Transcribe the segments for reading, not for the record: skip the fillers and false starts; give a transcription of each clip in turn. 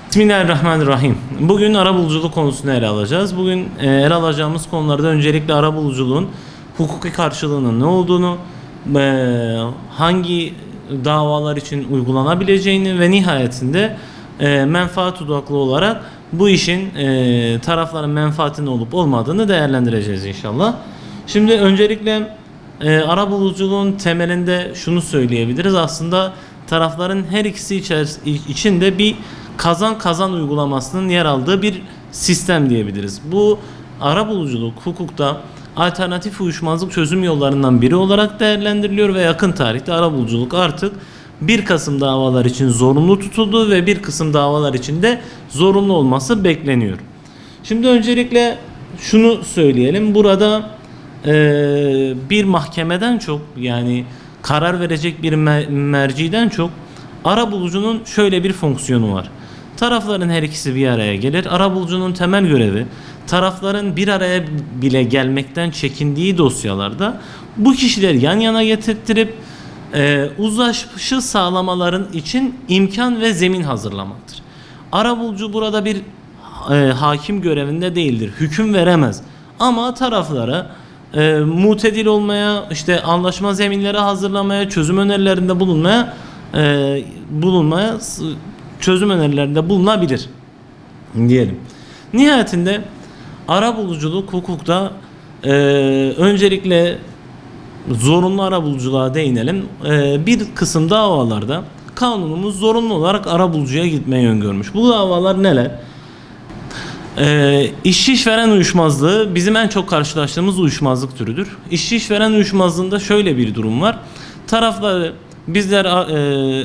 Bismillahirrahmanirrahim. Bugün arabuluculuk konusunu ele alacağız. Bugün ele alacağımız konularda öncelikle arabuluculuğun hukuki karşılığının ne olduğunu, hangi davalar için uygulanabileceğini ve nihayetinde menfaat odaklı olarak bu işin tarafların menfaatinin olup olmadığını değerlendireceğiz inşallah. Şimdi öncelikle arabuluculuğun temelinde şunu söyleyebiliriz. Aslında tarafların her ikisi içinde bir kazan kazan uygulamasının yer aldığı bir sistem diyebiliriz. Bu arabuluculuk hukukta alternatif uyuşmazlık çözüm yollarından biri olarak değerlendiriliyor ve yakın tarihte arabuluculuk artık bir kısım davalar için zorunlu tutuldu ve bir kısım davalar için de zorunlu olması bekleniyor. Şimdi öncelikle şunu söyleyelim. Burada bir mahkemeden çok, yani karar verecek bir merciden çok, arabulucunun şöyle bir fonksiyonu var. Tarafların her ikisi bir araya gelir. Arabulucunun temel görevi, tarafların bir araya bile gelmekten çekindiği dosyalarda bu kişileri yan yana getirttirip uzlaşı sağlamaların için imkan ve zemin hazırlamaktır. Arabulucu burada bir hakim görevinde değildir. Hüküm veremez. Ama taraflara mutedil olmaya, işte anlaşma zeminleri hazırlamaya, çözüm önerilerinde bulunmaya çözüm önerilerinde bulunabilir diyelim. Nihayetinde arabuluculuk hukukta öncelikle zorunlu arabuluculuğa değinelim. Bir kısım davalarda kanunumuz zorunlu olarak arabulucuya gitmeyi öngörmüş. Bu davalar neler? İşçi işveren uyuşmazlığı bizim en çok karşılaştığımız uyuşmazlık türüdür. İşçi işveren uyuşmazlığında şöyle bir durum var. Tarafları, bizler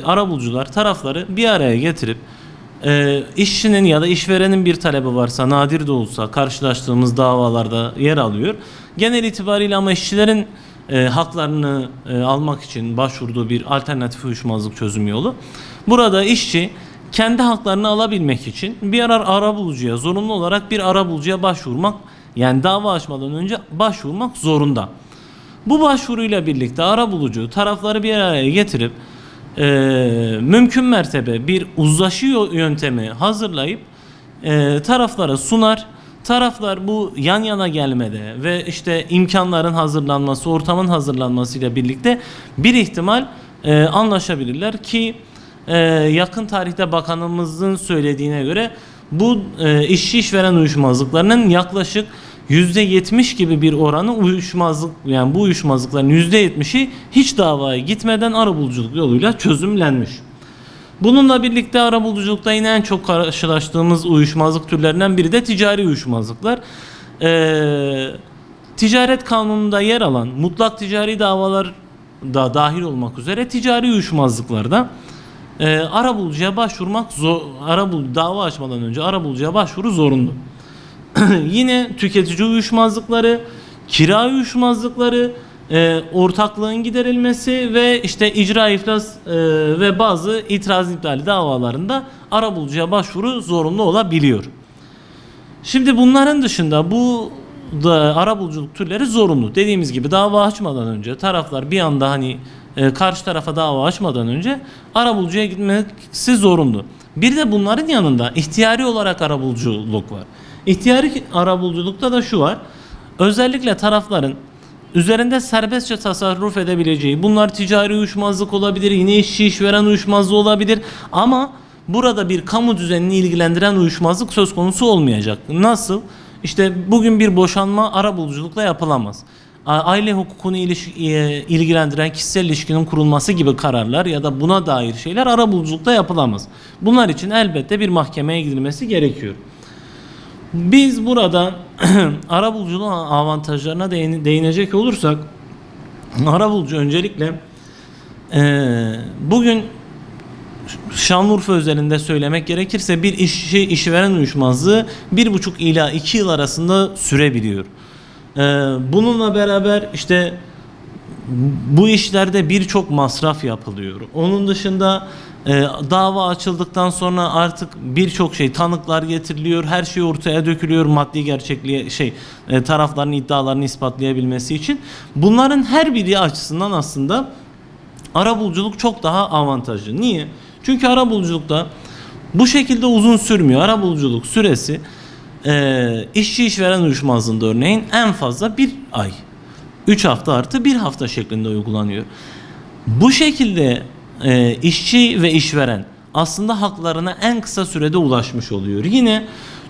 arabulucular tarafları bir araya getirip işçinin ya da işverenin bir talebi varsa, nadir de olsa karşılaştığımız davalarda yer alıyor. Genel itibariyle ama işçilerin haklarını almak için başvurduğu bir alternatif uyuşmazlık çözüm yolu. Burada işçi kendi haklarını alabilmek için bir arabulucuya, zorunlu olarak bir arabulucuya başvurmak, yani dava açmadan önce başvurmak zorunda. Bu başvuruyla birlikte arabulucu tarafları bir araya getirip mümkün mertebe bir uzlaşı yöntemi hazırlayıp taraflara sunar. Taraflar bu yan yana gelmede ve işte imkanların hazırlanması, ortamın hazırlanmasıyla birlikte bir ihtimal anlaşabilirler ki yakın tarihte bakanımızın söylediğine göre bu işçi işveren uyuşmazlıklarının yaklaşık %70 gibi bir oranı uyuşmazlık, yani bu uyuşmazlıkların %70'i hiç davaya gitmeden arabuluculuk yoluyla çözümlenmiş. Bununla birlikte arabuluculukta yine en çok karşılaştığımız uyuşmazlık türlerinden biri de ticari uyuşmazlıklar. Ticaret kanununda yer alan mutlak ticari davalar da dahil olmak üzere ticari uyuşmazlıklarda arabulucuya başvurmak dava açmadan önce arabulucuya başvuru zorunlu. Yine tüketici uyuşmazlıkları, kira uyuşmazlıkları, ortaklığın giderilmesi ve işte icra iflas ve bazı itiraz iptali davalarında arabulucuya başvuru zorunlu olabiliyor. Şimdi bunların dışında bu da arabuluculuk türleri zorunlu. Dediğimiz gibi dava açmadan önce taraflar bir anda karşı tarafa dava açmadan önce arabulucuya gitmesi zorunlu. Bir de bunların yanında ihtiyari olarak arabuluculuk var. İhtiyari arabuluculukta da şu var. Özellikle tarafların üzerinde serbestçe tasarruf edebileceği, bunlar ticari uyuşmazlık olabilir, yine işçi işveren uyuşmazlığı olabilir ama burada bir kamu düzenini ilgilendiren uyuşmazlık söz konusu olmayacak. Nasıl? İşte bugün bir boşanma arabuluculukla yapılamaz. Aile hukukunu ilgilendiren kişisel ilişkinin kurulması gibi kararlar ya da buna dair şeyler arabuluculukla yapılamaz. Bunlar için elbette bir mahkemeye gidilmesi gerekiyor. Biz burada arabuluculuğun avantajlarına değinecek olursak, arabulucu öncelikle bugün Şanlıurfa özelinde söylemek gerekirse bir işçi işveren uyuşmazlığı 1,5 ila 2 yıl arasında sürebiliyor. Bununla beraber işte bu işlerde birçok masraf yapılıyor. Onun dışında dava açıldıktan sonra artık birçok tanıklar getiriliyor, her şey ortaya dökülüyor maddi gerçekliğe tarafların iddialarını ispatlayabilmesi için. Bunların her biri açısından aslında arabuluculuk çok daha avantajlı. Niye? Çünkü arabuluculukta Bu şekilde uzun sürmüyor. Arabuluculuk süresi işçi işveren uyuşmazlığında örneğin en fazla 1 ay. 3 hafta artı 1 hafta şeklinde uygulanıyor. Bu şekilde işçi ve işveren aslında haklarına en kısa sürede ulaşmış oluyor. Yine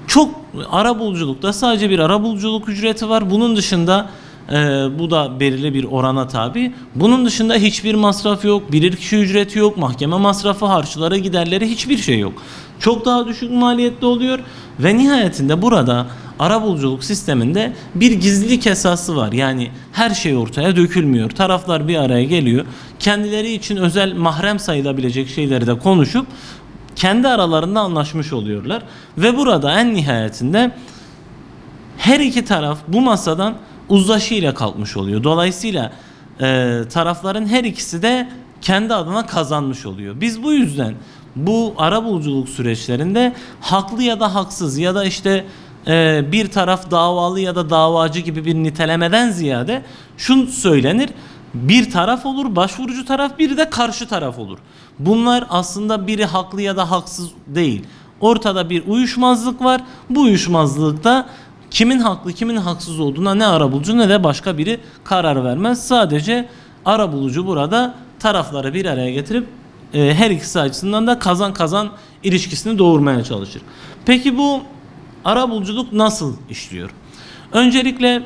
çok arabuluculukta sadece bir arabuluculuk ücreti var. Bunun dışında bu da belirli bir orana tabi. Bunun dışında hiçbir masraf yok, bilirkişi ücreti yok, mahkeme masrafı, harçları, giderleri, hiçbir şey yok. Çok daha düşük maliyetli oluyor ve nihayetinde burada arabuluculuk sisteminde bir gizlilik esası var. Yani her şey ortaya dökülmüyor. Taraflar bir araya geliyor. Kendileri için özel mahrem sayılabilecek şeyleri de konuşup kendi aralarında anlaşmış oluyorlar. Ve burada en nihayetinde her iki taraf bu masadan uzlaşı ile kalkmış oluyor. Dolayısıyla tarafların her ikisi de kendi adına kazanmış oluyor. Biz bu yüzden bu arabuluculuk süreçlerinde haklı ya da haksız ya da işte bir taraf davalı ya da davacı gibi bir nitelemeden ziyade şunu söylenir: bir taraf olur, başvurucu taraf, bir de karşı taraf olur. Bunlar aslında biri haklı ya da haksız değil. Ortada bir uyuşmazlık var. Bu uyuşmazlıkta kimin haklı kimin haksız olduğuna ne arabulucu ne de başka biri karar vermez. Sadece arabulucu burada tarafları bir araya getirip her ikisi açısından da kazan kazan ilişkisini doğurmaya çalışır. Peki bu arabuluculuk nasıl işliyor? Öncelikle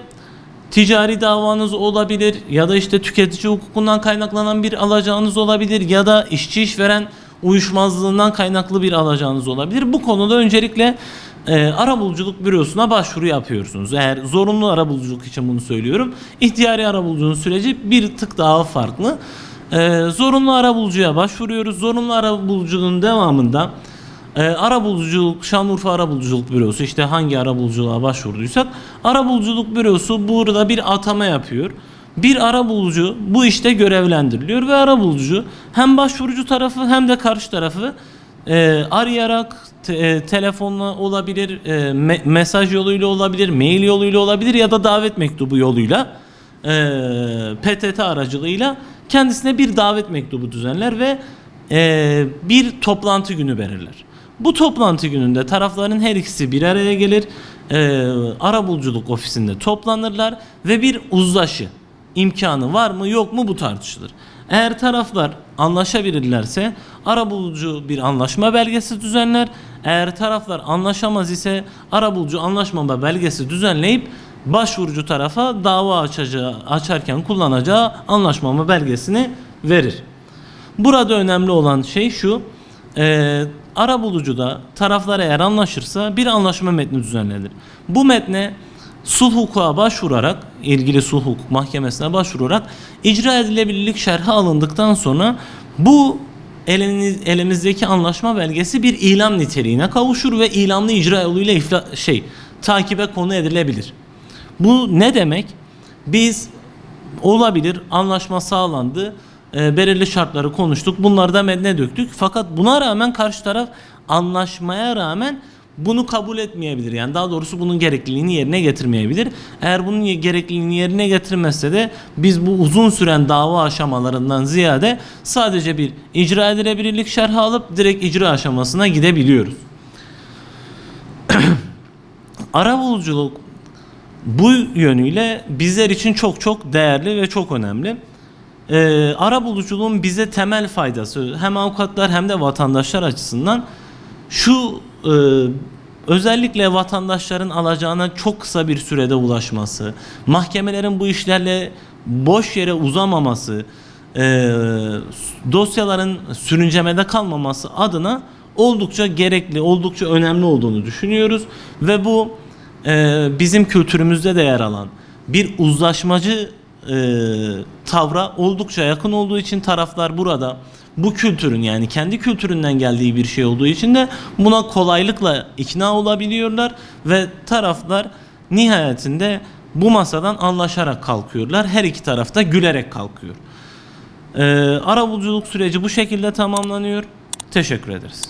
ticari davanız olabilir ya da işte tüketici hukukundan kaynaklanan bir alacağınız olabilir ya da işçi işveren uyuşmazlığından kaynaklı bir alacağınız olabilir. Bu konuda öncelikle arabuluculuk bürosuna başvuru yapıyorsunuz. Eğer zorunlu arabuluculuk için bunu söylüyorum. İhtiyari arabuluculuğun süreci bir tık daha farklı. Zorunlu arabulucuya başvuruyoruz. Zorunlu arabuluculuğun devamında arabuluculuk, Şanlıurfa Arabuluculuk Bürosu, işte hangi arabuluculuğa başvurduysak arabuluculuk bürosu burada bir atama yapıyor. Bir arabulucu bu işte görevlendiriliyor ve arabulucu hem başvurucu tarafı hem de karşı tarafı arayarak, telefonla olabilir, mesaj yoluyla olabilir, mail yoluyla olabilir ya da davet mektubu yoluyla, PTT aracılığıyla kendisine bir davet mektubu düzenler ve bir toplantı günü belirler. Bu toplantı gününde tarafların her ikisi bir araya gelir, arabuluculuk ofisinde toplanırlar ve bir uzlaşı imkanı var mı yok mu bu tartışılır. Eğer taraflar anlaşabilirlerse arabulucu bir anlaşma belgesi düzenler. Eğer taraflar anlaşamaz ise arabulucu anlaşma belgesi düzenleyip başvurucu tarafa dava açarken kullanacağı anlaşma belgesini verir. Burada önemli olan şey şu: arabulucuda taraflar eğer anlaşırsa bir anlaşma metni düzenlenir. Bu metne sulh hukuka başvurarak, ilgili sulh hukuk mahkemesine başvurarak icra edilebilirlik şerhi alındıktan sonra bu elimizdeki anlaşma belgesi bir ilam niteliğine kavuşur ve ilamlı icra yoluyla takibe konu edilebilir. Bu ne demek? Biz olabilir, anlaşma sağlandı, belirli şartları konuştuk, bunları da metne döktük. Fakat buna rağmen karşı taraf anlaşmaya rağmen bunu kabul etmeyebilir. Yani daha doğrusu bunun gerekliliğini yerine getirmeyebilir. Eğer bunun gerekliliğini yerine getirmezse de biz bu uzun süren dava aşamalarından ziyade sadece bir icra edilebilirlik şerhi alıp direkt icra aşamasına gidebiliyoruz. Arabuluculuk bu yönüyle bizler için çok çok değerli ve çok önemli. Arabuluculuğun bize temel faydası hem avukatlar hem de vatandaşlar açısından şu: özellikle vatandaşların alacağına çok kısa bir sürede ulaşması, mahkemelerin bu işlerle boş yere uzamaması, dosyaların sürüncemede kalmaması adına oldukça gerekli, oldukça önemli olduğunu düşünüyoruz ve bu bizim kültürümüzde de yer alan bir uzlaşmacı tavra oldukça yakın olduğu için taraflar burada bu kültürün, yani kendi kültüründen geldiği bir şey olduğu için de buna kolaylıkla ikna olabiliyorlar ve taraflar nihayetinde bu masadan anlaşarak kalkıyorlar. Her iki taraf da gülerek kalkıyor. Arabuluculuk süreci bu şekilde tamamlanıyor. Teşekkür ederiz.